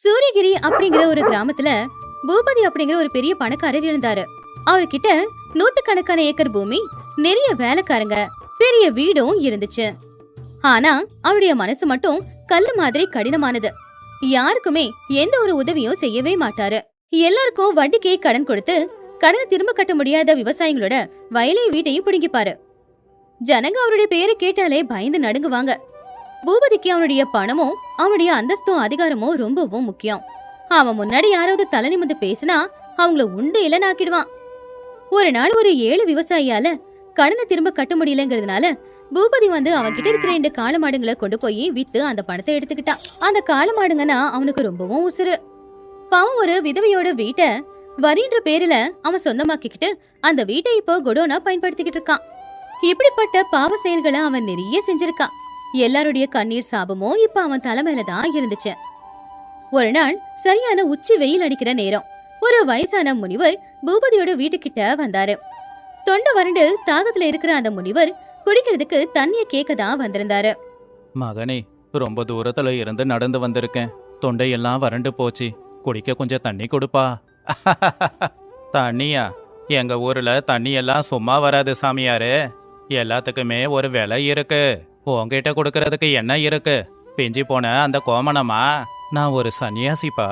சூரியகிரி அப்படிங்கிற ஒரு கிராமத்துல பூபதி அப்படிங்கிற ஒரு பெரிய பணக்காரர் இருந்தாரு. அவர்கிட்ட நூத்துக்கணக்கான ஏக்கர் பூமி, நிறைய வேலைக்காரங்க, பெரிய வீடும் இருந்துச்சு. ஆனா அவருடைய மனசு மட்டும் கல்லு மாதிரி கடினமானது. யாருக்குமே எந்த ஒரு உதவியும் செய்யவே மாட்டாரு. எல்லாருக்கும் வட்டிக்கே கடன் கொடுத்து கடனை திரும்ப கட்ட முடியாத விவசாயிகளோட வயலையும் வீட்டையும் பிடுங்கிப்பாரு. ஜனங்க அவருடைய பேரை கேட்டாலே பயந்து நடுங்குவாங்க. பூபதிக்கு அவனுடைய பணமும் அவனுடைய அந்தஸ்தும் அதிகாரமும் ரொம்பவும் முக்கியம். அவன் முன்னாடி யாராவது தலை நிமிர்ந்து பேசினா அவங்கள உண்டு இல்லைனாக்கிடுவான். ஒரு நாள் ஒரு ஏழு விவசாயியால கடனை திரும்ப கட்ட முடியலங்கிறதுனால பூபதி வந்து அவன்கிட்ட இருக்கிற 2 காளை மாடுங்களை கொண்டு போய் வித்து அந்த பணத்தை எடுத்துக்கிட்டான். அந்த காளை மாடுங்கன்னா அவனுக்கு ரொம்பவும் உசுறு. பாவம் ஒரு விதவையோட வீட்டை வரின்ற பேருல அவன் சொந்தமாக்கிக்கிட்டு அந்த வீட்டை இப்போ குடோனா பயன்படுத்திக்கிட்டு இருக்கான். இப்படிப்பட்ட பாவ செயல்களை அவன் நிறைய செஞ்சிருக்கான். எல்லாருடைய கண்ணீர் சாபமும் இப்ப அவன் தலைமையிலதான் இருந்துச்சு. ஒரு நாள் சரியான உச்சி வெயில் அடிக்கிற நேரம் ஒரு வயசான முனிவர் பூபதியோட வீட்டுக்கிட்ட வந்தாரு. தொண்டை வறண்டு தாகத்துல இருக்கிற அந்த முனிவர் குடிக்கிறதுக்கு தண்ணிய கேட்கதான் வந்திருந்தாரு. மகனே, ரொம்ப தூரத்துல இருந்து நடந்து வந்திருக்கேன். தொண்டையெல்லாம் வறண்டு போச்சு. குடிக்க கொஞ்சம் தண்ணி கொடுப்பா. தண்ணியா? எங்க ஊர்ல தண்ணி எல்லாம் சும்மா வராது சாமியாரு. எல்லாத்துக்குமே ஒரு விலை இருக்கு. உன்கிட்ட கொடுக்கறதுக்கு என்ன இருக்கு? பிஞ்சி போன அந்த கோமணமா? நான் ஒரு சன்னியாசிப்பா.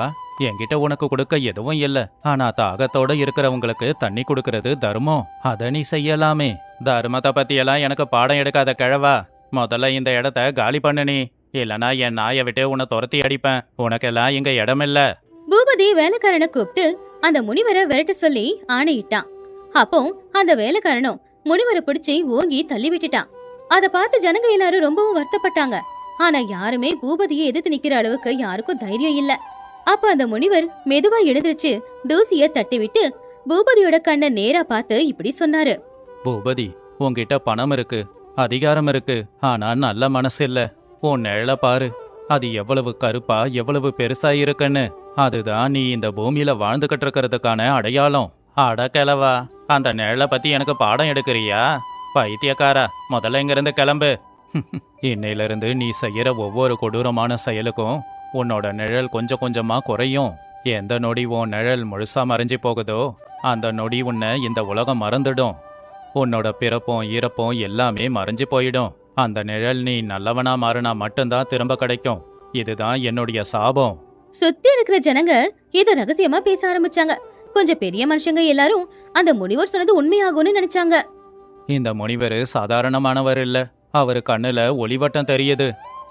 என்கிட்ட உனக்கு கொடுக்க எதுவும் இல்ல. ஆனா தாகத்தோட இருக்கிறவங்களுக்கு தண்ணி கொடுக்கறது தர்மம். அத நீ செய்யலாமே. தர்மத்தை பத்தியெல்லாம் எனக்கு பாடம் எடுக்காத கிழவா. முதல்ல இந்த இடத்த காலி பண்ணு நீ. இல்லனா என் நாயை விட்டு உன்னை துரத்தி அடிப்பேன். உனக்கெல்லாம் இங்க இடமில்ல. பூபதி வேலைக்காரனை கூப்பிட்டு அந்த முனிவரை விரட்ட சொல்லி ஆணையிட்டான். அப்போ அந்த வேலைக்காரனும் முனிவரை பிடிச்சி ஓங்கி தள்ளி விட்டுட்டான். அத பார்த்து ஜனங்க எல்லாரும் ரொம்பவும் வருத்தப்பட்டாங்க. ஆனா யாருமே பூபதியை எதிர்த்து நிக்கிற அளவுக்கு யாருக்கும் தைரியம் இல்ல. அப்ப அந்த முனிவர் மெதுவா எழுந்திருச்சு தூசிய தட்டி விட்டு பூபதியோட கண்ணை நேரா பார்த்து இப்படி சொன்னாரு. பூபதி, உன்கிட்ட பணம் இருக்கு, அதிகாரம் இருக்கு. ஆனா நல்ல மனசு இல்ல. உன் நிழல பாரு. அது எவ்வளவு கருப்பா எவ்வளவு பெருசா இருக்குன்னு. அதுதான் நீ இந்த பூமியில வாழ்ந்துகிட்டு இருக்கிறதுக்கான அடையாளம். அடக்கிழவா, அந்த நிழலை பத்தி எனக்கு பாடம் எடுக்கிறியா? பைத்தியக்காரா, முதல்ல இங்கிருந்து கிளம்பு. இன்னையிலிருந்து நீ செய்யற ஒவ்வொரு கொடூரமான செயலுக்கும் உன்னோட நிழல் கொஞ்சம் கொஞ்சமா குறையும். எந்த நொடி உன் நிழல் முழுசா மறைஞ்சு போகுதோ அந்த நொடி உன்னை இந்த உலகம் மறந்துடும். உன்னோட பிறப்பும் இறப்பும் எல்லாமே மறைஞ்சு போயிடும். அந்த நிழல் நீ நல்லவனா மாறினா மட்டும்தான் திரும்ப கிடைக்கும். இதுதான் என்னுடைய சாபம். சுத்தி இருக்கிற ஜனங்க இத ரகசியமா பேச ஆரம்பிச்சாங்க. கொஞ்சம் பெரிய மனுஷங்க எல்லாரும் அந்த முனிவர் சொன்னது உண்மையாகும்னு நினைச்சாங்க. இந்த முனிவர் சாதாரணமானவர் இல்ல. அவரு கண்ணுல ஒளிவட்டம் தெரியுது.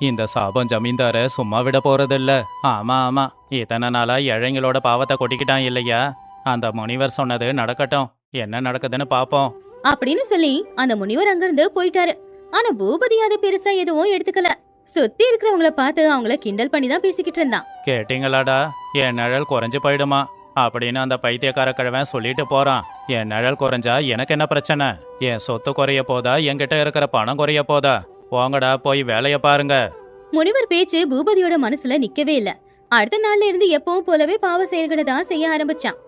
இந்த சாபம் ஜமீன்தார சும்மா விட போறதில்ல. ஆமா ஆமா, இத்தனை நாளா ஏழைங்களோட பாவத்தை கொட்டிக்கிட்டான் இல்லையா? அந்த முனிவர் சொன்னது நடக்கட்டும். என்ன நடக்குதுன்னு பாப்போம் அப்படின்னு சொல்லி அந்த முனிவர் அங்கிருந்து போயிட்டாரு. ஆனா பூபதி அதை பெருசா எதுவும் எடுத்துக்கல. சுத்தி இருக்கிறவங்கள பார்த்து அவங்கள கிண்டல் பண்ணி தான் பேசிக்கிட்டு இருந்தான். கேட்டீங்களாடா? என் நிழல் குறைஞ்சு போயிடுமா அப்படின்னு அந்த பைத்தியக்கார கிழவன் சொல்லிட்டு போறான். என் நிழல் குறைஞ்சா எனக்கு என்ன பிரச்சனை? என் சொத்து குறைய போதா? என்கிட்ட இருக்கிற பணம் குறைய போதா? போங்கடா, போய் வேலைய பாருங்க. முனிவர் பேச்சு பூபதியோட மனசுல நிக்கவே இல்ல. அடுத்த நாள்ல இருந்து எப்பவும் போலவே பாவ செயல்களை தான் செய்ய ஆரம்பிச்சான்.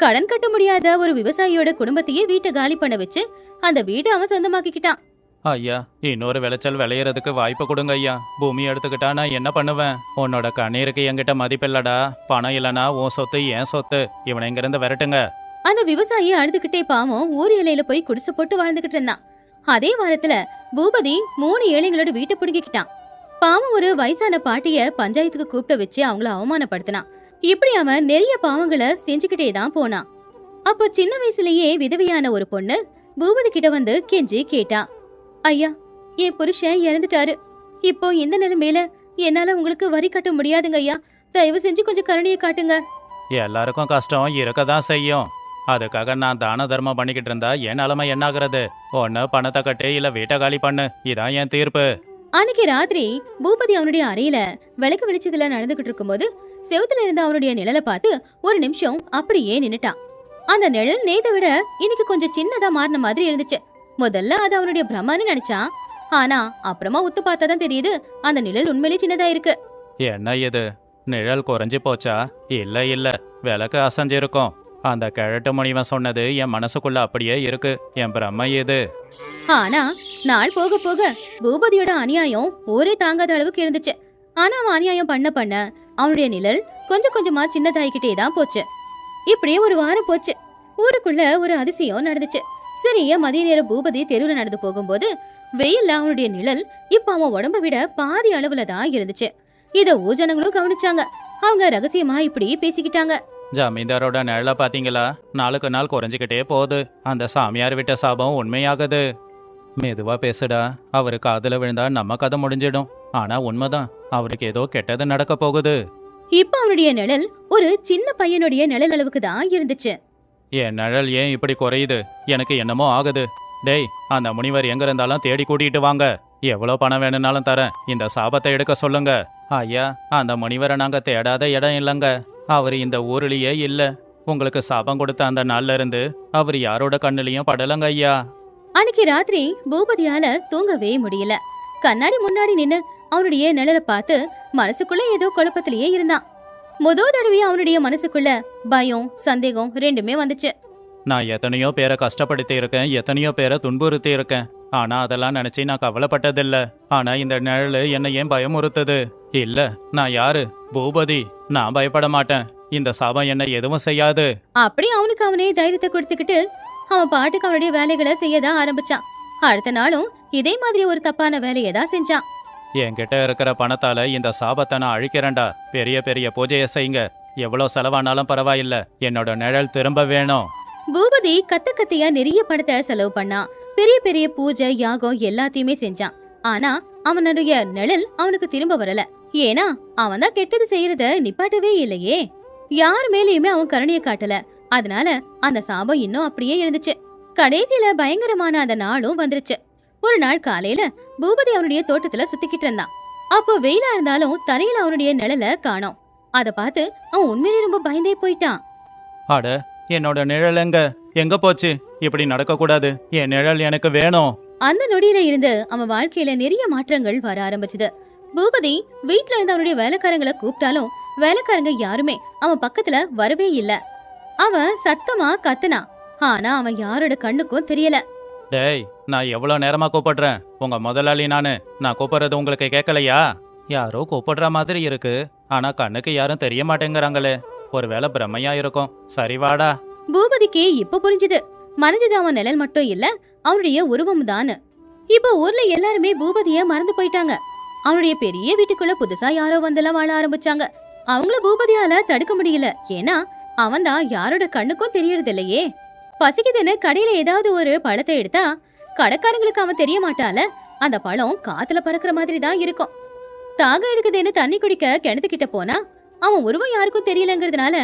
கடன் கட்ட முடியாத ஒரு விவசாயியோட குடும்பத்தையே வீட்டை காலி பண்ண வச்சு அந்த வீட்டை அவன் சொந்தமாக்கிக்கிட்டான். ஐயா, இன்னொரு விளைச்சல் விளையறதுக்கு வாய்ப்பு கொடுங்க ஐயா. பூமி எடுத்துக்கிட்டா நான் என்ன பண்ணுவேன்? உன்னோட கண்ணீருக்கு என்கிட்ட மதிப்பில்லடா. பணம் இல்லனா உன் சொத்து என் சொத்து. இவனை இங்கிருந்து விரட்டுங்க. அந்த விவசாயி அழுதுகிட்டே பாவம் ஊர் இலையில போய் குடிசை போட்டு வாழ்ந்துகிட்டு இருந்தான். அதே வாரத்துல பூபதி 3 ஏழைங்களோட வீட்டை பிடுங்கிக்கிட்டான். பாவம் ஒரு வயசான பாட்டிய பஞ்சாயத்துக்கு கூப்பிட்டு வச்சு அவங்கள அவமானப்படுத்தினான். இப்படி அவன் நிறைய பாவங்களை செஞ்சுக்கிட்டே தான் போனான். அப்போ சின்ன வயசுலயே விதவையான ஒரு பொண்ணு பூபதி கிட்ட வந்து கெஞ்சி கேட்டா, ஐயா, என் புருஷன் இறந்துட்டாரு. இப்போ இந்த நிலைமையில என்னால உங்களுக்கு வரி கட்ட முடியாதுங்க ஐயா. தயவு செஞ்சு கொஞ்சம் கருணையை காட்டுங்க. எல்லாருக்கும் கஷ்டம் இருக்கதான் செய்யும். அதுக்காக நான் தான தர்மம் பண்ணிக்கிட்டு இருந்தா என் நிலைமை என்னாகிறது? ஒன்னு பணத்தை கட்டு, இல்ல வீட்டை காலி பண்ணு. இதான் என் தீர்ப்பு. அன்னைக்கு ராத்திரி பூபதி அவனுடைய அறையில விளக்கு வெளிச்சத்துல நடந்துகிட்டு இருக்கும்போது செவுத்துல இருந்த அவனுடைய நிழலை பார்த்து ஒரு நிமிஷம் அப்படியே நின்னுட்டான். அந்த நிழல் நேத்தை விட இன்னைக்கு கொஞ்சம் சின்னதா மாறின மாதிரி இருந்துச்சு. முதல்ல அது அவனுடைய பிரம்மான்னு நினைச்சான். ஆனா அப்புறமா உத்து பார்த்தாதான் தெரியுது அந்த நிழல் உண்மையிலே சின்னதா இருக்கு. என்ன இது? நிழல் குறைஞ்சு போச்சா? இல்ல இல்ல, விளக்கு அசைஞ்சிருக்கும். அந்த கிழட்டு முனிவன் சொன்னது என் மனசுக்குள்ள அப்படியே இருக்கு. என் பிரம்மை இது. ஆனா நாள் போக போக பூபதியோட அநியாயம் ஊரே தாங்காத அளவுக்கு இருந்துச்சு. ஆனா அவன் அநியாயம் பண்ண அவனுடைய நிழல் கொஞ்சம் கொஞ்சமா சின்னதாகிக்கிட்டே தான் போச்சு. இப்படியே ஒரு வாரம் போச்சு. ஊருக்குள்ள ஒரு அதிசயம் நடந்துச்சு. சரியா மதிய நேரம் பூபதி தெருவுல நடந்து போகும்போது வெயில்ல அவனுடைய நிழல் இப்ப அவன் உடம்ப விட பாதி அளவுல தான் இருந்துச்சு. இத ஊஜனங்களும் கவனிச்சாங்க. அவங்க ரகசியமா இப்படி பேசிக்கிட்டாங்க. ஜமீன்தாரோட நிழல பாத்தீங்களா? நாளுக்கு நாள் குறைஞ்சிக்கிட்டே போகுது. அந்த சாமியார் விட்ட சாபம் உண்மையாகுது. மெதுவா பேசுடா. அவரு காதுல விழுந்தா நம்ம கதை முடிஞ்சிடும். ஆனா உண்மைதான், அவருக்கு ஏதோ கெட்டது நடக்க போகுது. இப்ப அவனுடைய நிழல் ஒரு சின்ன பையனுடைய நிழல் அளவுக்கு தான் இருந்துச்சு. என் நிழல் ஏன் இப்படி குறையுது? எனக்கு என்னமோ ஆகுது. டேய், அந்த முனிவர் எங்க இருந்தாலும் தேடி கூட்டிட்டு வாங்க. எவ்வளவு பணம் வேணும்னாலும் தரேன். இந்த சாபத்தை எடுக்க சொல்லுங்க. ஐயா, அந்த முனிவரை நாங்க தேடாத இடம் இல்லைங்க. அவர் இந்த ஊர்லயே இல்ல. உங்களுக்கு சாபம் கொடுத்த அந்த நாள்ல இருந்து அவர் யாரோட கண்ணுலயும் படலங்க ஐயா. அன்னைக்கு ராத்திரி பூபதியால தூங்கவே முடியல. கண்ணாடி முன்னாடி நின்னு அவனுடைய நிழலை பார்த்து மனசுக்குள்ள ஏதோ குழப்பத்திலேயே இருந்தான். முதல் தடவை அவனுடைய மனசுக்குள்ள பயம், சந்தேகம் ரெண்டுமே வந்துச்சு. நான் எத்தனையோ பேரை கஷ்டப்படுத்தி இருக்கேன், எத்தனையோ பேரை துன்புறுத்தி இருக்கேன். ஆனா அதெல்லாம் நினைச்சு நான் கவலைப்பட்டதில்ல. ஆனா இந்த நிழல் என்னை ஏன் பயமுறுத்துது? இல்ல, நான் யாரு? பூபதி. நான் பயப்பட மாட்டேன். இந்த சாபம் என்ன எதுவும் செய்யாது. அப்படி அவனுக்கு அவனே தைரியத்தை கொடுத்துக்கிட்டு அவன் பாட்டுக்கு அவனுடைய வேலைகளை செய்யதான் ஆரம்பிச்சான். அடுத்த நாளும் இதே மாதிரி ஒரு தப்பான வேலையை தான் செஞ்சான். என்கிட்ட இருக்கிற பணத்தால இந்த சாபத்தை நான் அழிக்கிறேன்டா. பெரிய பெரிய பூஜையை செய்யுங்க. எவ்வளோ செலவானாலும் பரவாயில்ல. என்னோட நிழல் திரும்ப வேணும். பூபதி கத்தையா நிறைய பணத்தை செலவு பண்ணான். பெரிய பெரிய பூஜை, யாகம் எல்லாத்தையுமே செஞ்சான். ஆனா அவனுடைய நிழல் அவனுக்கு திரும்ப வரல. ஏன்னா அவன் தான் கெட்டது செய்யறத நிப்பாட்டவே இல்லையே. யார் மேலேயுமே அவன் கருணையை காட்டல. அதனால அந்த சாபம் இன்னும் அப்படியே இருந்துச்சு. கடைசியில பயங்கரமான அந்த நாளும் வந்துருச்சு. ஒரு நாள் காலையில பூபதி அவனுடைய தோட்டத்துல சுத்திக்கிட்டு இருந்தான். அப்போ வெயிலா இருந்தாலும் தரையில அவனுடைய நிழலை காணோம். அத பார்த்து அவன் உண்மையிலே ரொம்ப பயந்தே போயிட்டான். அட, என்னோட நிழல் எங்க போச்சு? இப்படி நடக்க கூடாது. என் நிழல் எனக்கு வேணும். அந்த நொடியில இருந்து அவன் வாழ்க்கையில நிறைய மாற்றங்கள் வர ஆரம்பிச்சது. பூபதி வீட்ல இருந்து அவனுடைய வேலைக்காரங்களை கூப்பிட்டாலும் வேலைக்காரங்க யாருமே அவன் பக்கத்துல வரவே இல்ல. அவன் சத்தமா கத்துனான். ஆனா அவன் யாரோட கண்ணுக்கும் தெரியல. டேய், நான் எவ்வளோ நேரமா கூப்பிடுறேன். உங்க முதலாளி நான் கூப்பிடுறது உங்களுக்கு கேட்கலையா? யாரோ கூப்பிடுற மாதிரி இருக்கு. ஆனா கண்ணுக்கு யாரும் தெரிய மாட்டேங்கிறாங்களே. ஒருவேளை பிரம்மையா இருக்கும். சரி வாடா. பூபதிக்கு இப்ப புரிஞ்சுது. மறைஞ்சது அவன் நிழல் மட்டும் இல்ல, அவனுடைய உருவம் தான். இப்ப ஊர்ல எல்லாருமே பூபதிய மறந்து போயிட்டாங்க. அவனுடைய பெரிய வீட்டுக்குள்ள புதுசா யாரோ வந்தெல்லாம் வாழ ஆரம்பிச்சாங்க. அவங்கள பூபதியால தடுக்க முடியல. ஏன்னா அவன் தான் யாரோட கண்ணுக்கும் தெரியறது இல்லையே. பசிக்குதுன்னு கடையில ஏதாவது ஒரு பழத்தை எடுத்தா கடைக்காரங்களுக்கு அவன் தெரிய மாட்டால. அந்த பழம் காத்துல பறக்குற மாதிரி தான் இருக்கும். தாகம் எடுக்குதுன்னு தண்ணி குடிக்க கிணத்துக்கிட்ட போனா அவன் உருவம் யாருக்கும் தெரியலங்கிறதுனால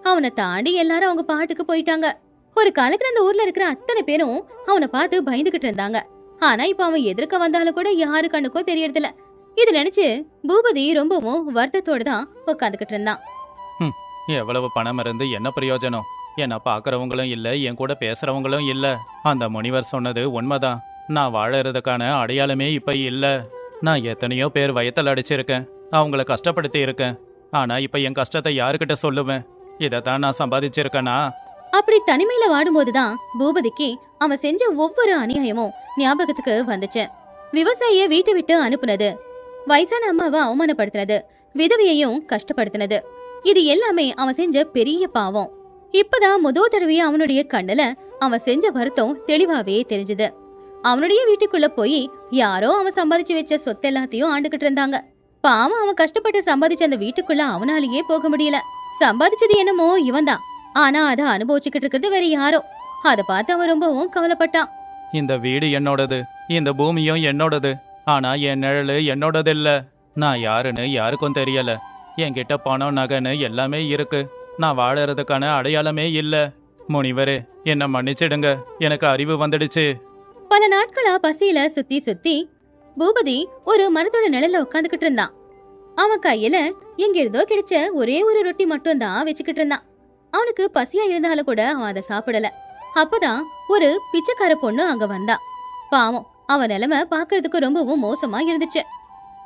அவனை தாண்டி எல்லாரும் அவங்க பாட்டுக்கு போயிட்டாங்க. ஒரு காலத்துல அந்த ஊர்ல இருக்கிற அத்தனை பேரும் அவனை பார்த்து பயந்துகிட்டு இருந்தாங்க. ஆனா இப்ப அவன் எதிர்க்க வந்தாலும் கூட யாரு கண்ணுக்கும் தெரியறதில்ல. இது நினைச்சு பூபதி ரொம்பவும் வருத்தத்தோட தான் உட்காந்துக்கிட்டு இருந்தான். எவ்வளவு பணம் இருந்து என்ன பிரயோஜனம்? என்னை பார்க்கறவங்களும் இல்ல, என் கூட பேசுறவங்களும் இல்ல. அந்த முனிவர் சொன்னது உண்மைதான். நான் வாழறதுக்கான அடையாளமே இப்ப இல்ல. நான் எத்தனையோ பேர் வயத்தில் அடிச்சிருக்கேன், அவங்கள கஷ்டப்படுத்தி இருக்கேன். ஆனா இப்ப என் கஷ்டத்தை யாருக்கிட்ட சொல்லுவேன்? இதைத்தான் நான் சம்பாதிச்சிருக்கேனா? அப்படி தனிமையில வாடும்போதுதான் பூபதிக்கு அவன் செஞ்ச ஒவ்வொரு அநியாயமும் ஞாபகத்துக்கு வந்துச்சு. விவசாயிய வீட்டை விட்டு அனுப்புனது, வயசான அம்மாவை அவமானப்படுத்தினது, விதவையையும் கஷ்டப்படுத்தினது, இது எல்லாமே அவன் செஞ்ச பெரிய பாவம். இப்பதான் முதல் தடவையா அவனுடைய கண்ணுல அவன் செஞ்ச வருத்தம் தெளிவாவே தெரிஞ்சது. அவனுடைய வீட்டுக்குள்ள போய் யாரோ அவன் சம்பாதிச்சு வச்ச சொத்து எல்லாத்தையும் ஆண்டுகிட்டு இருந்தாங்க. பாவம், அவன் கஷ்டப்பட்டு சம்பாதிச்ச அந்த வீட்டுக்குள்ள அவனாலேயே போக முடியல. சம்பாதிச்சது என்னமோ இவன்தான், ஆனா அதை அனுபவிச்சுக்கிட்டு இருக்கிறது வேற யாரோ. அதை பார்த்து அவன் ரொம்பவும் கவலைப்பட்டான். இந்த வீடு என்னோடது, இந்த பூமியும் என்னோடது. ஆனா என் நிழலு என்னோடது இல்ல. நான் யாருன்னு யாருக்கும் தெரியல. என்கிட்ட பணம், நகைன்னு எல்லாமே இருக்கு. நான் வாழறதுக்கான அடையாளமே இல்ல. முனிவரே, என்ன மன்னிச்சிடுங்க. எனக்கு அறிவு வந்துடுச்சு. பல நாட்களா பசியில சுத்தி சுத்தி பூபதி ஒரு மரத்தோட நிழல்ல உட்காந்துக்கிட்டு இருந்தான். அவன் கையில எங்கிருந்தோ கிடைச்ச ஒரே ஒரு ரொட்டி மட்டும் தான் வச்சுக்கிட்டு இருந்தான். அவனுக்கு பசியா இருந்தாலும் கூட அவன் அதை சாப்பிடல. அப்பதான் ஒரு பிச்சைக்கார பொண்ணு அங்க வந்தா. பாவம், அவன் நிலைமை பாக்குறதுக்கு ரொம்பவும் மோசமா இருந்துச்சு.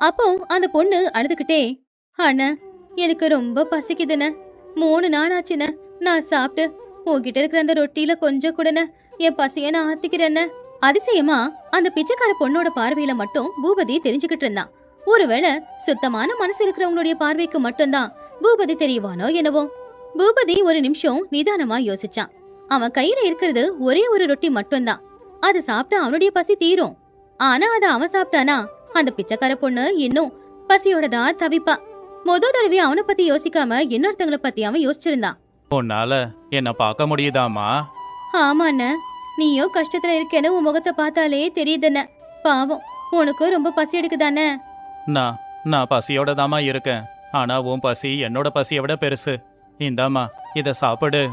அப்போ அந்த பொண்ணு அழுதுகிட்டே, அண்ணா, எனக்கு ரொம்ப பசிக்குதுன்னு, 3 நாள் ஆச்சுன்னு நான் சாப்பிட்டு, உன்கிட்ட இருக்கிற அந்த ரொட்டியில கொஞ்சம் கூடன என் பசிய நான் ஆத்திக்கிறேன்னு. அதிசயமா அந்த பிச்சைக்கார பொண்ணோட பார்வையில மட்டும் பூபதி தெரிஞ்சுக்கிட்டு இருந்தான். ஒருவேளை சுத்தமான மனசு இருக்கிறவங்களுடைய பார்வைக்கு மட்டும்தான் பூபதி தெரியவானோ என்னவோ. பூபதி ஒரு நிமிஷம் நிதானமா யோசிச்சான். அவன் கையில இருக்கிறது ஒரே ஒரு ரொட்டி மட்டும்தான். அது சாப்பிட்டா அவனுடைய பசி தீரும். ஆனா அத அவன் சாப்பிட்டானா அந்த பிச்சைக்கார பொண்ணு இன்னும் பசியோட தான் தவிப்பா. தடவை அவனை பத்தி யோசிக்காம இன்னொருத்தங்களை பத்தி அவன் யோசிச்சிருந்தான். உன்னால என்ன பார்க்க முடியுதாமா? ஆமா அண்ணா, நீயும் கஷ்டத்துல இருக்கேன்னு உன் முகத்தை பார்த்தாலே தெரியுதுன்ன. பாவம், உனக்கும் ரொம்ப பசி எடுக்குதானே? நான் பசியோட தாமா இருக்கேன். ஆனா உன் பசி என்னோட பசியை விட பெருசு. இந்தாமா, இத சாப்பிடு.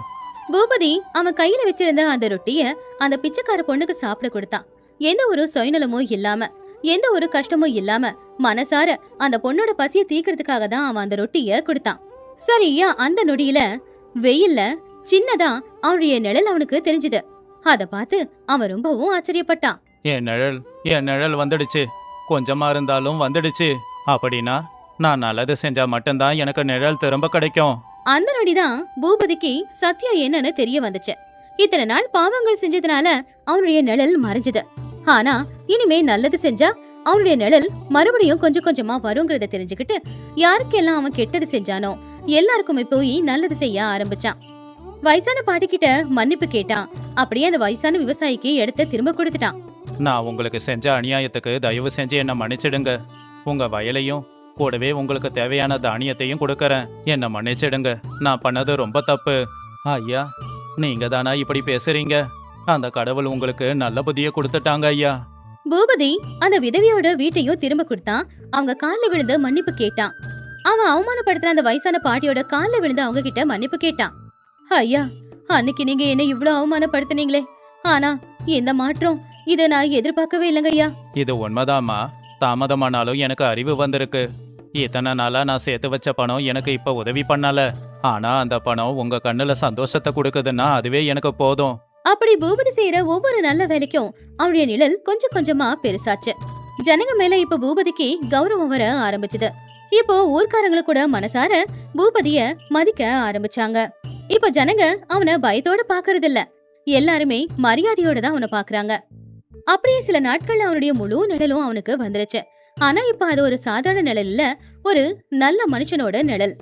பூபதி அவன் கையில வச்சிருந்த அந்த ரொட்டிய அந்த பிச்சைக்கார பொண்ணுக்கு சாப்பிட கொடுத்தான். எந்த ஒரு சுயநலமும் இல்லாம, எந்த ஒரு கஷ்டமும் இல்லாம மனசார அந்த பொண்ணோட பசியை தீக்கிறதுக்காக தான் அவன் அந்த ரொட்டிய கொடுத்தான். சரியா அந்த நொடியில வெயில்ல சின்னதா அவனுடைய நிழல் அவனுக்கு தெரிஞ்சது. அத பார்த்து அவன் ரொம்பவும் ஆச்சரியப்பட்டான். என் நிழல் வந்துடுச்சு. கொஞ்சமா இருந்தாலும் வந்துடுச்சு. அப்படின்னா நான் நல்லது செஞ்சா மட்டும்தான் எனக்கு நிழல் திரும்ப கிடைக்கும். அந்த நொடிதான் பூபதிக்கு சத்தியம் என்னன்னு தெரிய வந்துச்சு. இத்தனை நாள் பாவங்கள் செஞ்சதுனால அவனுடைய நிழல் மறைஞ்சது. ஆனா இனிமே நல்லது செஞ்சா அவனுடைய நிழல் மறுபடியும் கொஞ்சம் கொஞ்சமா வருங்கிறத தெரிஞ்சுக்கிட்டு யாருக்கெல்லாம் அவன் கெட்டது செஞ்சானோ எல்லாருக்குமே போய் நல்லது செய்ய ஆரம்பிச்சான். வயசான பாட்டி கிட்ட மன்னிப்பு கேட்டான். அப்படியே அந்த வயசான விவசாயிக்கு இடத்த திரும்ப கொடுத்துட்டான். நான் உங்களுக்கு செஞ்ச அநியாயத்துக்கு தயவு செஞ்சு என்ன மன்னிச்சிடுங்க. உங்க வயலையும் கூடவே உங்களுக்கு தேவையான தானியத்தையும் கொடுக்கறேன். என்ன மன்னிச்சிடுங்க. நான் பண்ணது ரொம்ப தப்பு. ஐயா, நீங்க தானா இப்படி பேசுறீங்க? அந்த கடவுள் உங்களுக்கு நல்ல புத்திய கொடுத்துட்டாங்க ஐயா. பூபதி அந்த விதவியோட வீட்டையும் திரும்ப கொடுத்தான். அவங்க கால்ல விழுந்து மன்னிப்பு கேட்டான். அவன் அவமானப்படுத்தின அந்த வயசான பாட்டியோட கால்ல விழுந்து அவங்க கிட்ட மன்னிப்பு கேட்டான். ஐயா, அன்னைக்கு நீங்க என்ன இவ்வளவு அவமானப்படுத்தினீங்களே, ஆனா இந்த மாற்றம் இத நான் எதிர்பார்க்கவே இல்லைங்க ஐயா. இது உண்மைதாமா. தாமதமானாலும் எனக்கு அறிவு வந்திருக்கு. இத்தனை நாளா நான் சேர்த்து வச்ச பணம் எனக்கு இப்ப உதவி பண்ணல. ஆனா அந்த பணம் உங்க கண்ணுல சந்தோஷத்தை கொடுக்குதுன்னா அதுவே எனக்கு போதும். அப்படி பூபதி செய்யற ஒவ்வொரு நல்ல வேலைக்கும் அவருடைய நிழல் கொஞ்சம் கொஞ்சமா பெருசாச்சு. ஜனங்க மேல இப்ப பூபதிக்கு கௌரவம் வர ஆரம்பிச்சது. இப்போ ஊர்க்காரங்களை கூட மனசார பூபதிய மதிக்க ஆரம்பிச்சாங்க. இப்ப ஜனங்க அவனை பயத்தோட பாக்குறது இல்ல, எல்லாருமே மரியாதையோட தான் அவனை பாக்குறாங்க. அப்படியே சில நாட்கள்ல அவனுடைய முழு நிழலும் அவனுக்கு வந்துருச்சு. ஆனா இப்ப அது ஒரு சாதாரண நிழல் இல்ல, ஒரு நல்ல மனுஷனோட நிழல்.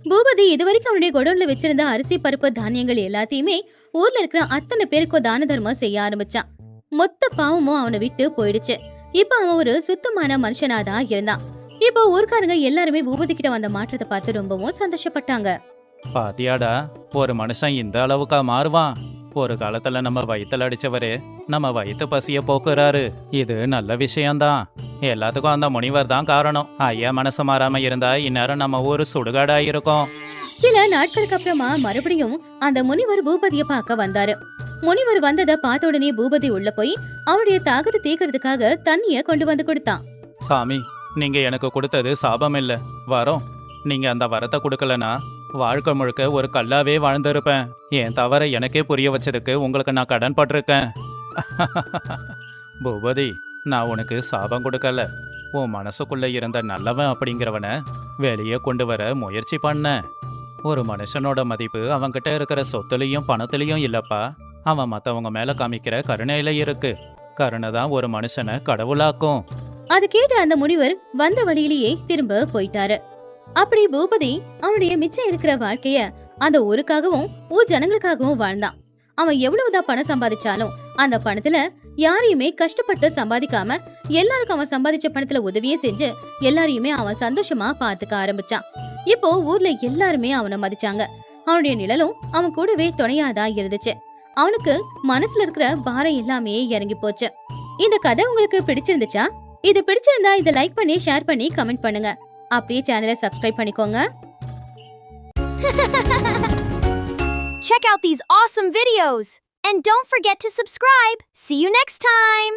பூபதி இதுவரைக்கும் அவனுடைய குடோன்ல வச்சிருந்த அரிசி பருப்பு தானியங்கள் எல்லாத்தையுமே ஊர்ல இருக்கிற அத்தனை பேருக்கும் தான தர்மம் செய்ய ஆரம்பிச்சான். மொத்த பாவமும் அவனை விட்டு போயிடுச்சு. இப்ப அவன் ஒரு சுத்தமான மனுஷனாதான் இருந்தான். இப்போ ஊர்க்காரங்க எல்லாருமே பூபதி கிட்ட வந்த மாற்றத்தை பார்த்து ரொம்பவும் சந்தோஷப்பட்டாங்க. பாத்தியாடா, ஒரு மனுஷன் இந்த அளவுக்கா மாறுவான்? ஒரு காலத்துல நம்ம வயித்துல அடிச்சவரே நம்ம வயிற்று பசிய போக்குறாரு. இது நல்ல விஷயம்தான். எல்லாத்துக்கும் அந்த முனிவர் தான் காரணம். ஐயா மனசு மாறாம இருந்தா இந்நேரம் நம்ம ஊரு சுடுகாடா இருக்கும். சில நாட்களுக்கு அப்புறமா மறுபடியும் அந்த முனிவர் பூபதிய பார்க்க வந்தாரு. முனிவர் வந்ததை பார்த்த உடனே பூபதி உள்ள போய் அவருடைய தாகத்தை தீர்க்கறதுக்காக தண்ணிய கொண்டு வந்து கொடுத்தான். சாமி, நீங்க எனக்கு கொடுத்தது சாபம் இல்ல, வரோம். நீங்க அந்த வரத்தை கொடுக்கலனா வாழ்க்கை முழுக்க ஒரு கல்லாவே வாழ்ந்திருப்பேன். என் தவற எனக்கே புரிய வச்சதுக்கு உங்களுக்கு நான் கடன் பட்டிருக்கேன். பூபதி, நான் உனக்கு சாபம் கொடுக்கல. உன் மனசுக்குள்ள இருந்த நல்லவன் அப்படிங்கிறவன வெளியே கொண்டு வர முயற்சி பண்ண. ஒரு மனுஷனோட மதிப்பு அவன்கிட்ட இருக்கிற சொத்துலையும் பணத்திலையும் இல்லப்பா, அவன் மத்தவங்க மேல காமிக்கிற கருணையில இருக்கு. கருணை தான் ஒரு மனுஷனை கடவுளாக்கும். அது கேட்டு அந்த முனிவர் வந்த வழியிலேயே திரும்ப போயிட்டாரு. அப்படி பூபதி அவனுடைய மிச்சம் இருக்கிற வாழ்க்கைய அந்த ஊருக்காகவும் ஊர் ஜனங்களுக்காகவும் வாழ்ந்தான். அவன் எவ்வளவுதான் பணம் சம்பாதிச்சாலும் அந்த பணத்துல யாரையுமே கஷ்டப்பட்டு சம்பாதிக்காம எல்லாருக்கும் அவன் சம்பாதிச்ச பணத்துல உதவியே செஞ்சு எல்லாரையுமே அவன் சந்தோஷமா பாத்துக்க ஆரம்பிச்சான். இப்போ ஊர்ல எல்லாருமே அவனை மதிச்சாங்க. அவனுடைய நிழலும் அவன் கூடவே துணையாதான் இருந்துச்சு. அவனுக்கு மனசுல இருக்கிற பாரம் எல்லாமே இறங்கி போச்சு. இந்த கதை உங்களுக்கு பிடிச்சிருந்துச்சா? இது பிடிச்சிருந்தா இதை லைக் பண்ணி ஷேர் பண்ணி கமெண்ட் பண்ணுங்க. அப்படியே சேனலை சப்ஸ்கிரைப் பண்ணிக்கோங்க. Check out these awesome videos and don't forget to subscribe. See you next time.